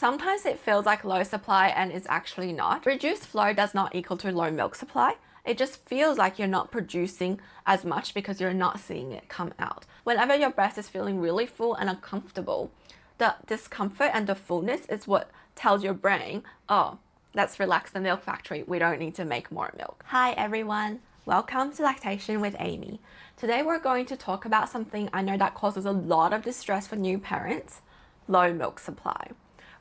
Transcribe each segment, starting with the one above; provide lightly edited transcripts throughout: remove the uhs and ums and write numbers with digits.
Sometimes it feels like low supply and is actually not. Reduced flow does not equal to low milk supply. It just feels like you're not producing as much because you're not seeing it come out. Whenever your breast is feeling really full and uncomfortable, the discomfort and the fullness is what tells your brain, oh, let's relax the milk factory. We don't need to make more milk. Hi everyone. Welcome to Lactation with Amy. Today we're going to talk about something I know that causes a lot of distress for new parents, low milk supply.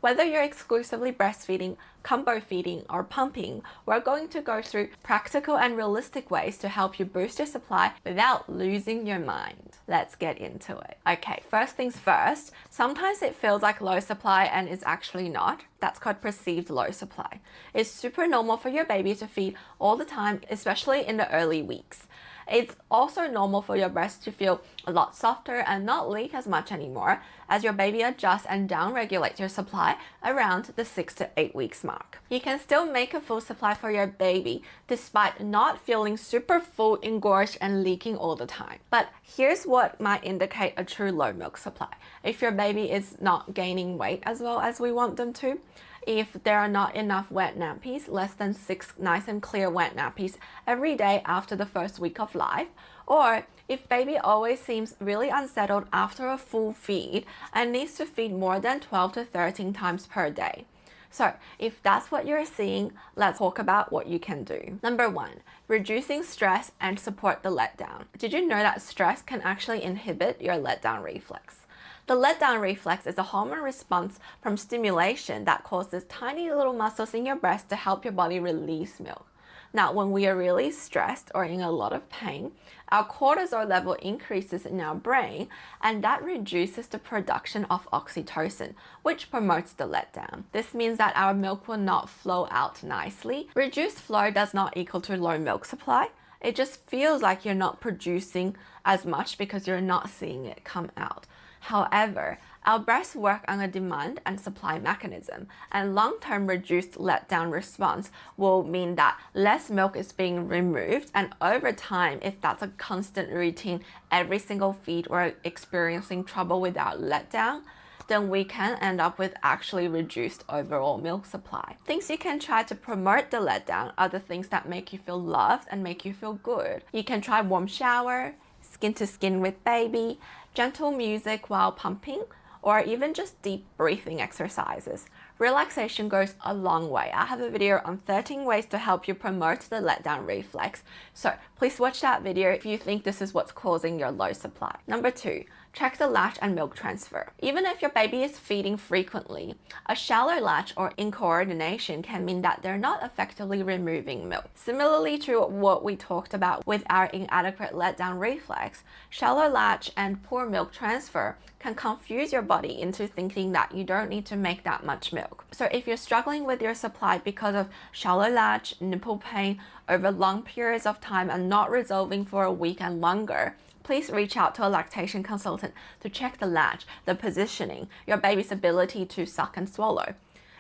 Whether you're exclusively breastfeeding, combo feeding, or pumping, we're going to go through practical and realistic ways to help you boost your supply without losing your mind. Let's get into it. Okay, first things first, sometimes it feels like low supply and is actually not. That's called perceived low supply. It's super normal for your baby to feed all the time, especially in the early weeks. It's also normal for your breast to feel a lot softer and not leak as much anymore as your baby adjusts and down-regulates your supply around the 6 to 8 weeks mark. You can still make a full supply for your baby despite not feeling super full, engorged, and leaking all the time. But here's what might indicate a true low milk supply. If your baby is not gaining weight as well as we want them to, if there are not enough wet nappies, less than 6 nice and clear wet nappies every day after the first week of life, or if baby always seems really unsettled after a full feed and needs to feed more than 12 to 13 times per day. So if that's what you're seeing, let's talk about what you can do. Number 1, reducing stress and support the letdown. Did you know that stress can actually inhibit your letdown reflex? The letdown reflex is a hormone response from stimulation that causes tiny little muscles in your breast to help your body release milk. Now, when we are really stressed or in a lot of pain, our cortisol level increases in our brain, and that reduces the production of oxytocin, which promotes the letdown. This means that our milk will not flow out nicely. Reduced flow does not equal to low milk supply. It just feels like you're not producing as much because you're not seeing it come out. However, our breasts work on a demand and supply mechanism, and long-term reduced letdown response will mean that less milk is being removed, and over time, if that's a constant routine, every single feed we're experiencing trouble with our letdown, then we can end up with actually reduced overall milk supply. Things you can try to promote the letdown are the things that make you feel loved and make you feel good. You can try warm shower, skin to skin with baby, gentle music while pumping, or even just deep breathing exercises. Relaxation goes a long way. I have a video on 13 ways to help you promote the letdown reflex, so please watch that video if you think this is what's causing your low supply. Number 2, check the latch and milk transfer. Even if your baby is feeding frequently, a shallow latch or incoordination can mean that they're not effectively removing milk. Similarly to what we talked about with our inadequate letdown reflex, shallow latch and poor milk transfer can confuse your body into thinking that you don't need to make that much milk. So if you're struggling with your supply because of shallow latch, nipple pain over long periods of time and not resolving for a week and longer, please reach out to a lactation consultant to check the latch, the positioning, your baby's ability to suck and swallow.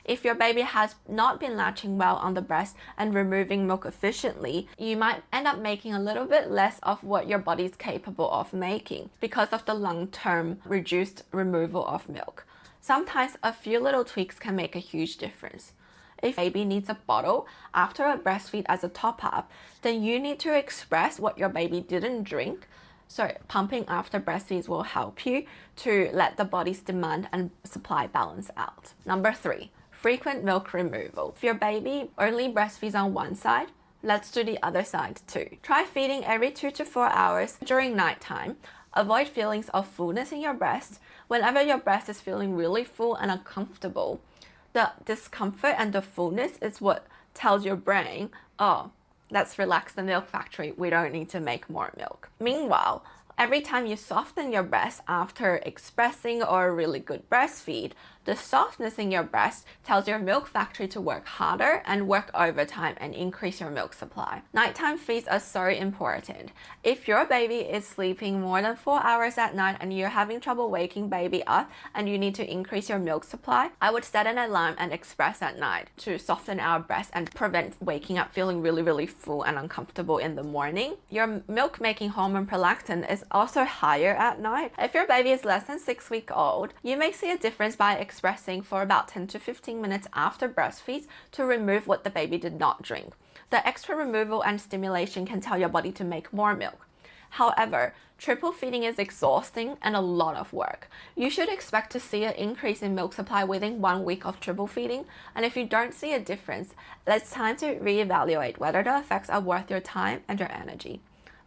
If your baby has not been latching well on the breast and removing milk efficiently, you might end up making a little bit less of what your body is capable of making because of the long-term reduced removal of milk. Sometimes a few little tweaks can make a huge difference. If baby needs a bottle after a breastfeed as a top-up, then you need to express what your baby didn't drink. So pumping after breastfeeds will help you to let the body's demand and supply balance out. Number 3, frequent milk removal. If your baby only breastfeeds on one side, let's do the other side too. Try feeding every 2 to 4 hours during nighttime. Avoid feelings of fullness in your breast. Whenever your breast is feeling really full and uncomfortable, the discomfort and the fullness is what tells your brain, oh, let's relax the milk factory. We don't need to make more milk. Meanwhile, every time you soften your breast after expressing or a really good breastfeed, the softness in your breast tells your milk factory to work harder and work overtime and increase your milk supply. Nighttime feeds are so important. If your baby is sleeping more than 4 hours at night and you're having trouble waking baby up and you need to increase your milk supply, I would set an alarm and express at night to soften our breast and prevent waking up feeling really full and uncomfortable in the morning. Your milk making hormone prolactin is also higher at night. If your baby is less than 6 weeks old, you may see a difference by expressing for about 10 to 15 minutes after breastfeeds to remove what the baby did not drink. The extra removal and stimulation can tell your body to make more milk. However, triple feeding is exhausting and a lot of work. You should expect to see an increase in milk supply within 1 week of triple feeding, and if you don't see a difference, it's time to reevaluate whether the effects are worth your time and your energy.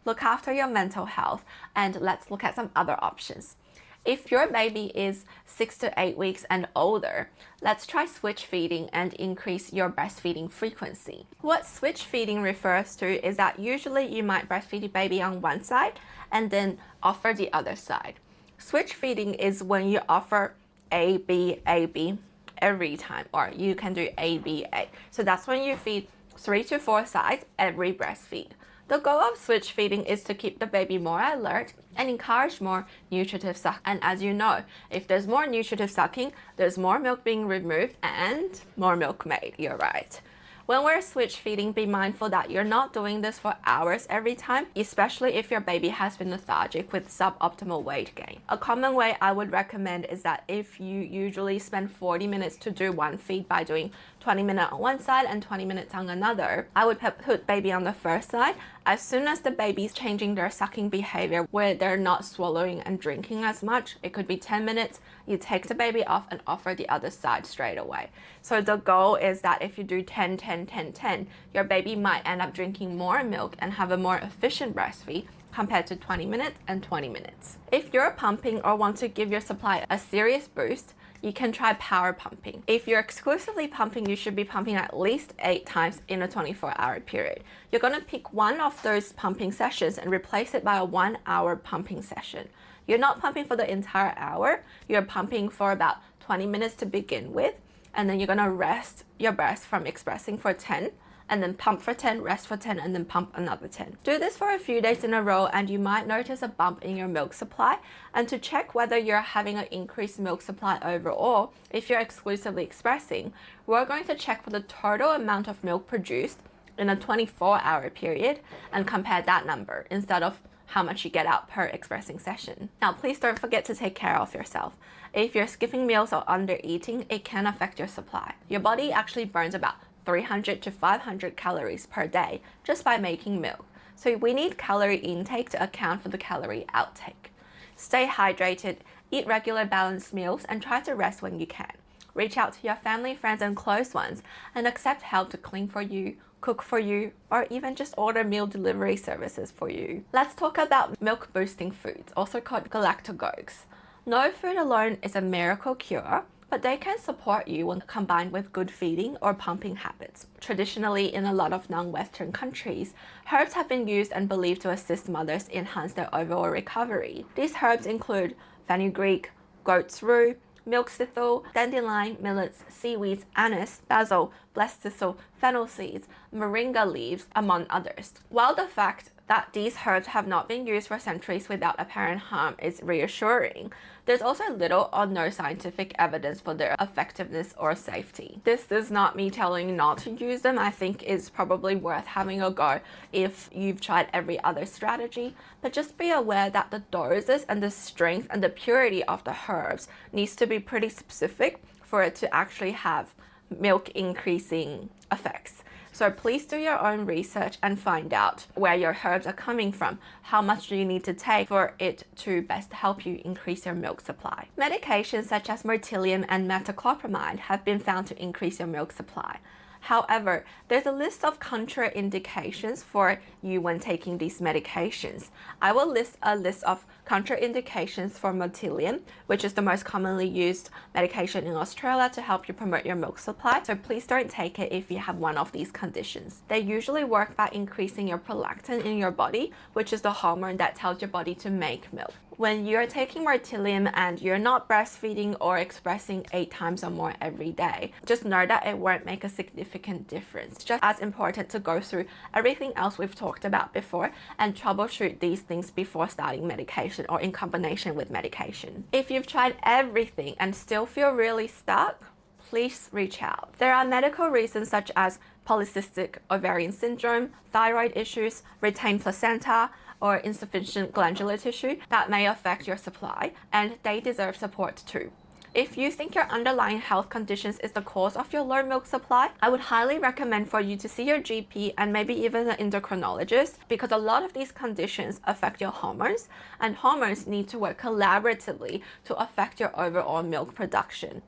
Look after your mental health, and let's look at some other options. If your baby is 6 to 8 weeks and older, let's try switch feeding and increase your breastfeeding frequency. What switch feeding refers to is that usually you might breastfeed your baby on one side and then offer the other side. Switch feeding is when you offer A, B, A, B every time, or you can do A, B, A. So that's when you feed 3 to 4 sides every breastfeed. The goal of switch feeding is to keep the baby more alert and encourage more nutritive suck. And as you know, if there's more nutritive sucking, there's more milk being removed and more milk made. You're right. When we're switch feeding, be mindful that you're not doing this for hours every time, especially if your baby has been lethargic with suboptimal weight gain. A common way I would recommend is that if you usually spend 40 minutes to do one feed by doing 20 minutes on one side and 20 minutes on another, I would put baby on the first side. As soon as the baby's changing their sucking behavior where they're not swallowing and drinking as much, it could be 10 minutes, you take the baby off and offer the other side straight away. So the goal is that if you do 10, 10, 10, 10, your baby might end up drinking more milk and have a more efficient breastfeed compared to 20 minutes and 20 minutes. If you're pumping or want to give your supply a serious boost, you can try power pumping. If you're exclusively pumping, you should be pumping at least 8 times in a 24-hour period. You're going to pick one of those pumping sessions and replace it by a 1-hour pumping session. You're not pumping for the entire hour, you're pumping for about 20 minutes to begin with, and then you're going to rest your breast from expressing for 10, and then pump for 10, rest for 10, and then pump another 10. Do this for a few days in a row and you might notice a bump in your milk supply. And to check whether you're having an increased milk supply overall, if you're exclusively expressing, we're going to check for the total amount of milk produced in a 24-hour period and compare that number instead of how much you get out per expressing session. Now, please don't forget to take care of yourself. If you're skipping meals or under eating, it can affect your supply. Your body actually burns about 300 to 500 calories per day just by making milk. So we need calorie intake to account for the calorie outtake. Stay hydrated, eat regular balanced meals, and try to rest when you can. Reach out to your family, friends, and close ones, and accept help to clean for you, cook for you, or even just order meal delivery services for you. Let's talk about milk boosting foods, also called galactagogues. No food alone is a miracle cure, but they can support you when combined with good feeding or pumping habits. Traditionally, in a lot of non-Western countries, herbs have been used and believed to assist mothers enhance their overall recovery. These herbs include fenugreek, goat's rue, milk thistle, dandelion, millets, seaweeds, anise, basil, blessed thistle, fennel seeds, moringa leaves, among others. While the fact that these herbs have not been used for centuries without apparent harm is reassuring, there's also little or no scientific evidence for their effectiveness or safety. This is not me telling you not to use them. I think it's probably worth having a go if you've tried every other strategy, but just be aware that the doses and the strength and the purity of the herbs needs to be pretty specific for it to actually have milk increasing effects. So please do your own research and find out where your herbs are coming from. How much do you need to take for it to best help you increase your milk supply? Medications such as mirtilium and metoclopramide have been found to increase your milk supply. However, there's a list of contraindications for you when taking these medications. I will list a list of contraindications for mirtilium, which is the most commonly used medication in Australia to help you promote your milk supply. So please don't take it if you have one of these conditions. They usually work by increasing your prolactin in your body, which is the hormone that tells your body to make milk. When you're taking mirtilium and you're not breastfeeding or expressing 8 times or more every day, just know that it won't make a significant difference. It's just as important to go through everything else we've talked about before and troubleshoot these things before starting medication or in combination with medication. If you've tried everything and still feel really stuck, please reach out. There are medical reasons such as polycystic ovarian syndrome, thyroid issues, retained placenta, or insufficient glandular tissue that may affect your supply, and they deserve support too. If you think your underlying health conditions is the cause of your low milk supply, I would highly recommend for you to see your GP and maybe even an endocrinologist, because a lot of these conditions affect your hormones, and hormones need to work collaboratively to affect your overall milk production.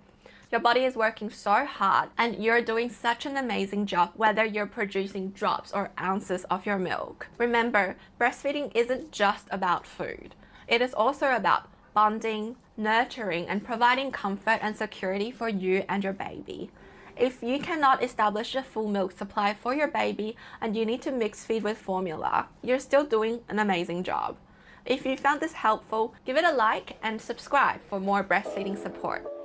Your body is working so hard and you're doing such an amazing job whether you're producing drops or ounces of your milk. Remember, breastfeeding isn't just about food. It is also about bonding, nurturing, and providing comfort and security for you and your baby. If you cannot establish a full milk supply for your baby and you need to mix feed with formula, you're still doing an amazing job. If you found this helpful, give it a like and subscribe for more breastfeeding support.